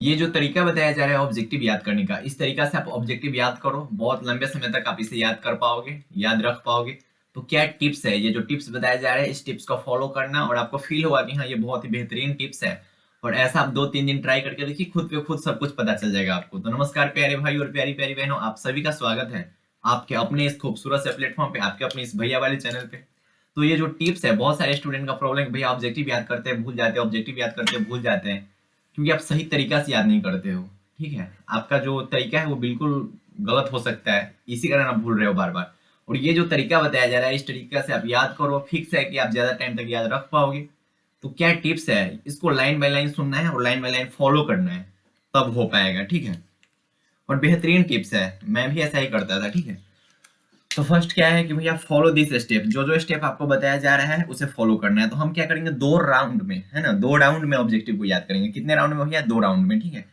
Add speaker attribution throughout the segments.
Speaker 1: ये जो तरीका बताया जा रहा है ऑब्जेक्टिव याद करने का, इस तरीका से आप ऑब्जेक्टिव याद करो, बहुत लंबे समय तक आप इसे याद कर पाओगे, याद रख पाओगे। तो क्या टिप्स है, ये जो टिप्स बताया जा रहा है इस टिप्स को फॉलो करना और आपको फील होगा कि हाँ ये बहुत ही बेहतरीन टिप्स है। और ऐसा आप 2-3 दिन ट्राई करके देखिए, खुद पे खुद सब कुछ पता चल जाएगा आपको। तो नमस्कार प्यारे भाई और प्यारी प्यारी बहनों, आप सभी का स्वागत है आपके अपने इस खूबसूरत से प्लेटफॉर्म पे, आपके अपने इस भैया वाले चैनल पे। तो ये जो टिप्स है, बहुत सारे स्टूडेंट का प्रॉब्लम है भैया ऑब्जेक्टिव याद करते हैं भूल जाते हैं, ऑब्जेक्टिव याद करते हैं भूल जाते हैं, क्योंकि आप सही तरीका से याद नहीं करते हो। ठीक है, आपका जो तरीका है वो बिल्कुल गलत हो सकता है, इसी कारण आप भूल रहे हो बार बार। और ये जो तरीका बताया जा रहा है इस तरीका से आप याद करो, फिक्स है कि आप ज्यादा टाइम तक याद रख पाओगे। तो क्या टिप्स है, इसको लाइन बाय लाइन सुनना है और लाइन बाय लाइन फॉलो करना है, तब हो पाएगा। ठीक है, और बेहतरीन टिप्स है, मैं भी ऐसा ही करता था। ठीक है, तो फर्स्ट क्या है कि भैया फॉलो दिस स्टेप, जो जो स्टेप आपको बताया जा रहा है उसे फॉलो करना है। तो हम क्या करेंगे, 2 राउंड में, है ना, 2 राउंड में ऑब्जेक्टिव को याद करेंगे। कितने राउंड में भैया, 2 राउंड में। ठीक है,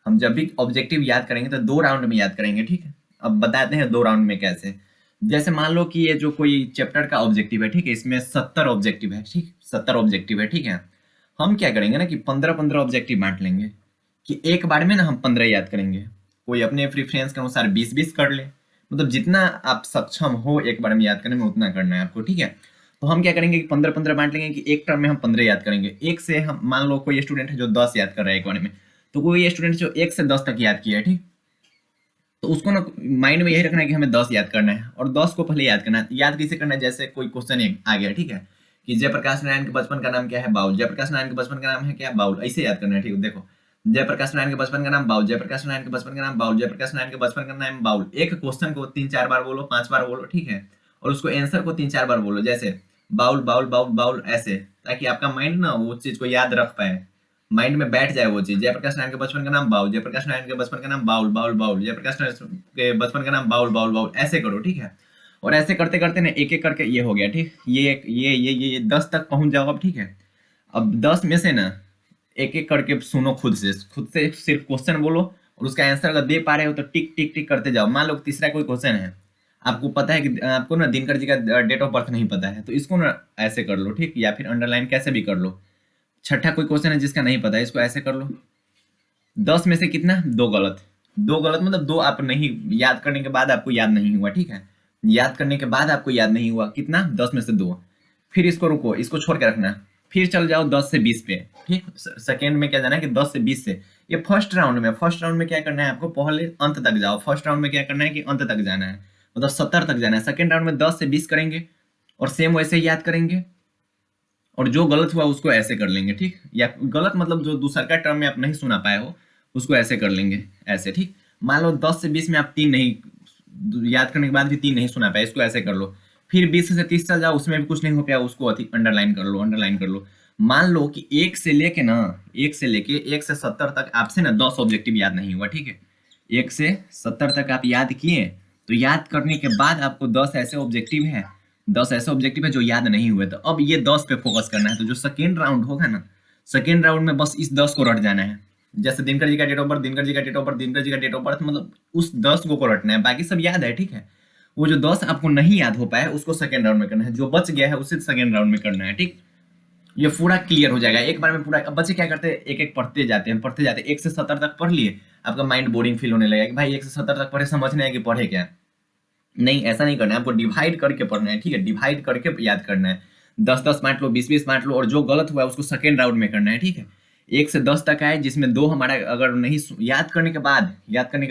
Speaker 1: हम जब भी ऑब्जेक्टिव याद करेंगे तो 2 राउंड में याद करेंगे। ठीक है, अब बताते हैं 2 राउंड में कैसे। जैसे मान लो कि ये जो कोई चैप्टर का ऑब्जेक्टिव है, ठीक है, इसमें 70 ऑब्जेक्टिव है। ठीक, 70 ऑब्जेक्टिव है। ठीक है, हम क्या करेंगे ना कि 15-15 ऑब्जेक्टिव बांट लेंगे, कि एक बार में ना हम 15 याद करेंगे। कोई अपने प्रेफरेंस के अनुसार 20-20 कर ले, मतलब जितना आप सक्षम हो एक बार में याद करने में उतना करना है आपको। ठीक है, तो हम क्या करेंगे कि 15-15 बांट लेंगे, कि एक टर्म में हम 15 याद करेंगे। एक से हम मान लो कोई स्टूडेंट है जो 10 याद कर रहा है एक बार में, तो कोई स्टूडेंट जो 1 से 10 तक याद किया है, ठीक, तो उसको ना माइंड में यही रखना है कि हमें 10 याद करना है, और 10 को पहले याद करना है। याद कैसे करना है, जैसे कोई क्वेश्चन आ गया, ठीक है, कि जयप्रकाश नारायण के बचपन का नाम क्या है, बाउल। जयप्रकाश नारायण के बचपन का नाम है क्या, बाउल। ऐसे याद करना है। ठीक है, देखो, जयप्रकाश नारायण के बचपन का नाम बाउल, जयप्रकाश नारायण के बचपन का नाम बाउल, जयप्रकाश नारायण के बचपन का नाम बाउल। एक क्वेश्चन को 3-4 बार बोलो, 5 बार बोलो। ठीक है, और उसको आंसर को 3-4 बार बोलो, जैसे बाउल बाउल बाउल बाउल, ऐसे, ताकि आपका माइंड ना वो चीज को याद रख पाए, माइंड में बैठ जाए वो चीज। जयप्रकाश नारायण के बचपन का नाम बाउल, जयप्रकाश नारायण के बचपन का नाम बाउल बाउल बाउल, जयप्रकाश नारायण के बचपन का नाम बाउल बाउल बाउल, ऐसे करो। ठीक है, और ऐसे करते करते ना एक एक करके ये हो गया। ठीक, ये 10 तक पहुंच जाओ अब। ठीक है, अब 10 में से ना एक एक करके सुनो, खुद से सिर्फ क्वेश्चन बोलो, और उसका आंसर अगर दे पा रहे हो तो टिक टिक टिक करते जाओ। मान लो तीसरा कोई क्वेश्चन है, आपको पता है कि आपको ना दिनकर जी का डेट ऑफ बर्थ नहीं पता है, तो इसको ना ऐसे कर लो। ठीक, या फिर अंडरलाइन कैसे भी कर लो। छठा कोई क्वेश्चन है जिसका नहीं पता है, इसको ऐसे कर लो। 10 में से कितना, 2 गलत। 2 गलत मतलब 2 आप नहीं याद करने के बाद आपको याद नहीं हुआ। ठीक है, याद करने के बाद आपको याद नहीं हुआ, कितना, 10 में से 2। फिर इसको रुको, इसको छोड़ के रखना, फिर चल जाओ 10 से 20 पे। ठीक, सेकेंड में क्या जाना है कि 10 से 20 से, ये फर्स्ट राउंड में क्या करना है आपको, पहले अंत तक जाओ। फर्स्ट राउंड में क्या करना है कि अंत तक जाना है, मतलब 70 तक जाना है। सेकेंड राउंड में 10 से 20 करेंगे और सेम वैसे ही याद करेंगे, और जो गलत हुआ उसको ऐसे कर लेंगे। ठीक, या गलत मतलब जो दूसरा का टर्म में आप नहीं सुना पाए हो उसको ऐसे कर लेंगे, ऐसे। ठीक, मान लो 10 से 20 में आप 3 नहीं याद करने के बाद भी 3 नहीं सुना पाए, इसको ऐसे कर लो। फिर 20 से 30 चल जाओ, उसमें भी कुछ नहीं हो पाया, उसको अंडरलाइन कर लो, अंडरलाइन कर लो। मान लो कि 1 से 70 तक आपसे ना 10 ऑब्जेक्टिव याद नहीं हुआ। ठीक है, 1 से 70 तक आप याद किए, तो याद करने के बाद आपको 10 ऐसे ऑब्जेक्टिव है जो याद नहीं हुए। तो अब ये 10 पे फोकस करना है। तो जो सेकेंड राउंड होगा ना, सेकेंड राउंड में बस इस 10 को रट जाना है। जैसे दिनकर जी का date of birth, Dinkar ji का date of birth, Dinkar ji का डेट ऑफ बर्थ, मतलब उस 10 को रटना है, बाकी सब याद है। ठीक है, वो जो 10 आपको नहीं याद हो पाया उसको सेकेंड राउंड में करना है, जो बच गया है उसे सेकेंड राउंड में करना है। ठीक, ये पूरा क्लियर हो जाएगा एक बार में पूरा। अब बच्चे क्या करते हैं, एक एक पढ़ते जाते हैं, पढ़ते जाते हैं, 1 से 70 तक पढ़ लिए, आपका माइंड बोरिंग फील होने लगेगा कि भाई 1 से 70 तक पढ़े, समझ नहीं है कि पढ़े क्या। नहीं, ऐसा नहीं करना है, आपको डिवाइड करके पढ़ना है। ठीक है, डिवाइड करके याद करना है। 10-10 बांट लो, 20-20 बांट लो, और जो गलत हुआ है उसको सेकेंड राउंड में करना है। ठीक है, 1 से 10 तक आए, जिसमें 2 हमारा अगर नहीं याद करने के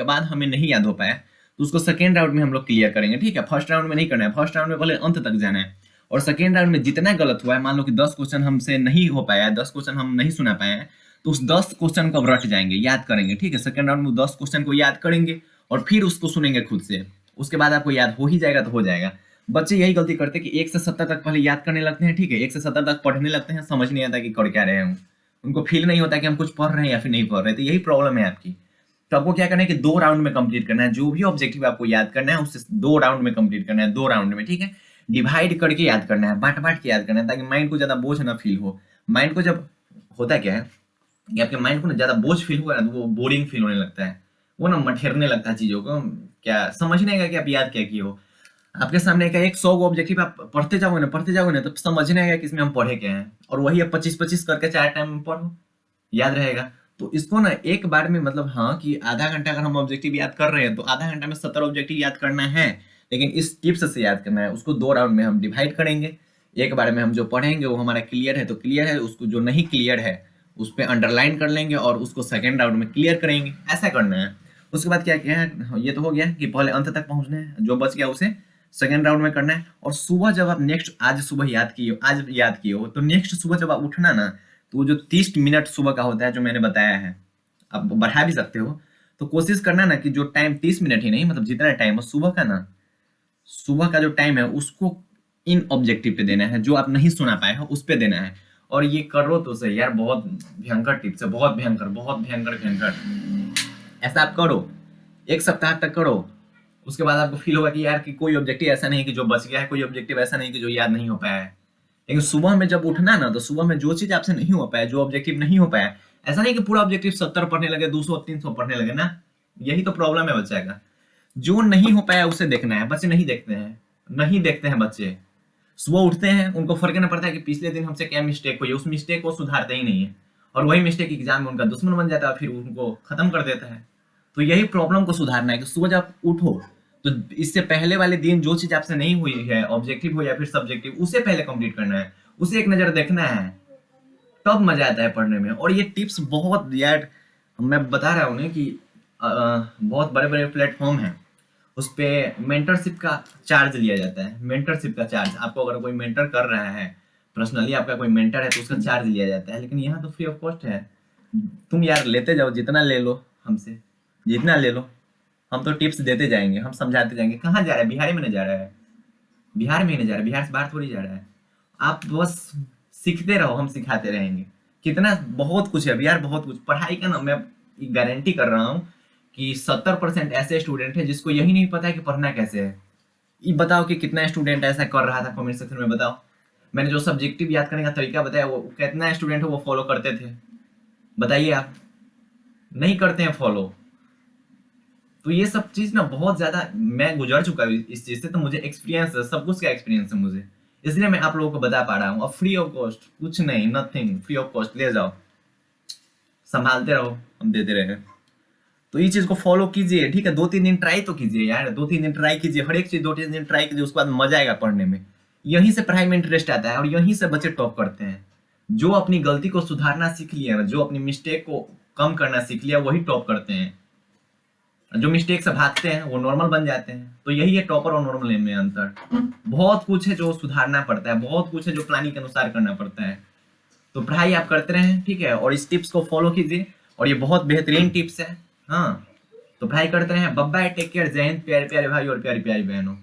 Speaker 1: बाद हमें नहीं याद हो पाया, तो उसको सेकेंड राउंड में हम लोग क्लियर करेंगे। ठीक है, फर्स्ट राउंड में नहीं करना है, फर्स्ट राउंड में पहले अंत तक जाना है। और सेकेंड राउंड में जितना गलत हुआ है, मान लो कि 10 क्वेश्चन हमसे नहीं हो पाया है, 10 क्वेश्चन हम नहीं सुना पाए हैं, तो उस 10 क्वेश्चन को रट जाएंगे, याद करेंगे। ठीक है, सेकेंड राउंड में 10 क्वेश्चन को याद करेंगे और फिर उसको सुनेंगे खुद से, उसके बाद आपको याद हो ही जाएगा तो हो जाएगा। बच्चे यही गलती करते हैं कि 1 से 70 तक पहले याद करने लगते हैं। ठीक है, 1 से 70 तक पढ़ने लगते हैं, समझ नहीं आता कि कर क्या रहे हैं, उनको फील नहीं होता कि हम कुछ पढ़ रहे हैं या फिर नहीं पढ़ रहे। तो यही प्रॉब्लम है आपकी। तो आपको क्या करना है कि 2 राउंड में कंप्लीट करना है, जो भी ऑब्जेक्टिव आपको याद करना है उससे 2 राउंड में कंप्लीट करना है, 2 राउंड में। ठीक है, डिवाइड करके याद करना है, बांट बांट के याद करना है, ताकि माइंड को ज्यादा बोझ ना फील हो। माइंड को जब होता क्या है कि आपके माइंड को ना ज्यादा बोझ फील हुआ ना, तो वो बोरिंग फील होने लगता है, वो ना मठेरने लगता है चीजों को, क्या समझ नहीं आएगा कि आप याद क्या किए हो। आपके सामने का 100 ऑब्जेक्टिव आप पढ़ते जाओगे ना तो समझ नहीं आएगा कि इसमें हम पढ़े क्या हैं, और वही आप 25-25 करके 4 टाइम में पढ़ो, याद रहेगा। तो इसको ना एक बार में मतलब हाँ कि आधा घंटा अगर हम ऑब्जेक्टिव याद कर रहे हैं तो आधा घंटा में 70 ऑब्जेक्टिव याद करना है, लेकिन इस टिप्स से याद करना है। उसको 2 राउंड में हम डिवाइड करेंगे। एक बार में हम जो पढ़ेंगे वो हमारा क्लियर है तो क्लियर है, उसको जो नहीं क्लियर है उस पे अंडरलाइन कर लेंगे और उसको सेकंड राउंड में क्लियर करेंगे। ऐसा करना है। उसके बाद क्या क्या है, ये तो हो गया कि पहले अंत तक पहुंचना है, जो बच गया उसे सेकंड राउंड में करना है। और सुबह जब आप नेक्स्ट आज सुबह याद किए हो तो नेक्स्ट सुबह जब आप उठना ना, तो वो जो 30 मिनट सुबह का होता है जो मैंने बताया है, आप बढ़ा भी सकते हो। तो कोशिश करना ना कि जो टाइम 30 मिनट ही नहीं, मतलब जितना टाइम हो सुबह का ना, सुबह का जो टाइम है उसको इन ऑब्जेक्टिव पे देना है, जो आप नहीं सुना पाए हो उस पे देना है। और ये करो तो सही यार, बहुत भयंकर टिप्स है, बहुत भयंकर, बहुत भयंकर भयंकर। ऐसा आप करो, 1 सप्ताह तक करो। उसके बाद आपको फील होगा कि यार कि कोई ऑब्जेक्टिव ऐसा नहीं कि जो बच गया है, कोई ऑब्जेक्टिव ऐसा नहीं कि जो याद नहीं हो पाया है। लेकिन सुबह में जब उठना ना, तो सुबह में जो चीज आपसे नहीं हो पाया, जो ऑब्जेक्टिव नहीं हो पाया, ऐसा नहीं कि पूरा ऑब्जेक्टिव 70 पढ़ने लगे, 200 300 पढ़ने लगे ना। यही तो प्रॉब्लम है बच्चे का। जो नहीं हो पाया उसे देखना है। बच्चे नहीं देखते हैं, नहीं देखते हैं बच्चे। सुबह उठते हैं, उनको फर्क नहीं पड़ता है कि पिछले दिन हमसे क्या मिस्टेक हुई है, उस मिस्टेक को सुधारते ही नहीं है। और वही मिस्टेक एग्जाम में उनका दुश्मन बन जाता है, फिर उनको खत्म कर देता है। तो यही प्रॉब्लम को सुधारना है कि सुबह जब उठो तो इससे पहले वाले दिन जो चीज आपसे नहीं हुई है, ऑब्जेक्टिव हो या फिर सब्जेक्टिव, उसे पहले कंप्लीट करना है, उसे एक नजर देखना है। तब मजा आता है पढ़ने में। और ये टिप्स बहुत यार, मैं बता रहा हूँ ना कि बहुत बड़े बड़े प्लेटफॉर्म हैं, उस पे मेंटरशिप का चार्ज लिया जाता है। मेंटरशिप का चार्ज, आपको अगर कोई मेंटर कर रहा है, पर्सनली आपका कोई मेंटर है, तो उसका चार्ज लिया जाता है। लेकिन यहाँ तो फ्री ऑफ कॉस्ट है। तुम यार लेते जाओ, जितना ले लो हमसे, जितना ले लो। हम तो टिप्स देते जाएंगे, हम समझाते जाएंगे। कहाँ जा रहा है? बिहार में नहीं जा रहा है, बिहार में ही नहीं जा रहा है, बिहार से बाहर थोड़ी जा रहा है। आप बस सीखते रहो, हम सिखाते रहेंगे। कितना बहुत कुछ है यार, बहुत कुछ पढ़ाई का ना। मैं गारंटी कर रहा हूँ कि 70% ऐसे स्टूडेंट है जिसको यही नहीं पता है कि पढ़ना कैसे है। ये बताओ कि कितना स्टूडेंट ऐसा कर रहा था, कमेंट सेक्शन में बताओ। मैंने जो सब्जेक्टिव याद करने का तरीका बताया, वो कितना स्टूडेंट है वो फॉलो करते थे? बताइए आप। नहीं करते हैं फॉलो। तो ये सब चीज ना बहुत ज्यादा मैं गुजर चुका हूँ इस चीज से, तो मुझे एक्सपीरियंस है, सब कुछ का एक्सपीरियंस है मुझे, इसलिए मैं आप लोगों को बता पा रहा हूँ। और फ्री ऑफ कॉस्ट, कुछ नहीं, नथिंग, फ्री ऑफ कॉस्ट। ले जाओ, संभालते रहो, हम देते रहे। तो ये चीज को फॉलो कीजिए, ठीक है। 2-3 दिन ट्राई तो कीजिए यार, 2-3 दिन ट्राई कीजिए, हर एक चीज 2-3 दिन ट्राई कीजिए, उसके बाद मजा आएगा पढ़ने में। यहीं से पढ़ाई में इंटरेस्ट आता है और यहीं से बच्चे टॉप करते हैं। जो अपनी गलती को सुधारना सीख लिया, जो अपनी मिस्टेक को कम करना सीख लिया, वही टॉप करते हैं। जो मिस्टेक से भागते हैं वो नॉर्मल बन जाते हैं। तो यही है टॉपर और नॉर्मल में अंतर। बहुत कुछ है जो सुधारना पड़ता है, बहुत कुछ है जो प्लानिंग के अनुसार करना पड़ता है। तो पढ़ाई आप करते रहें, ठीक है। और इस टिप्स को फॉलो कीजिए, और ये बहुत बेहतरीन टिप्स है। हाँ, तो पढ़ाई करते रहें। बाय बाय, टेक केयर, जय हिंद प्यारे प्यारे भाई और प्यारी प्यारी बहनों।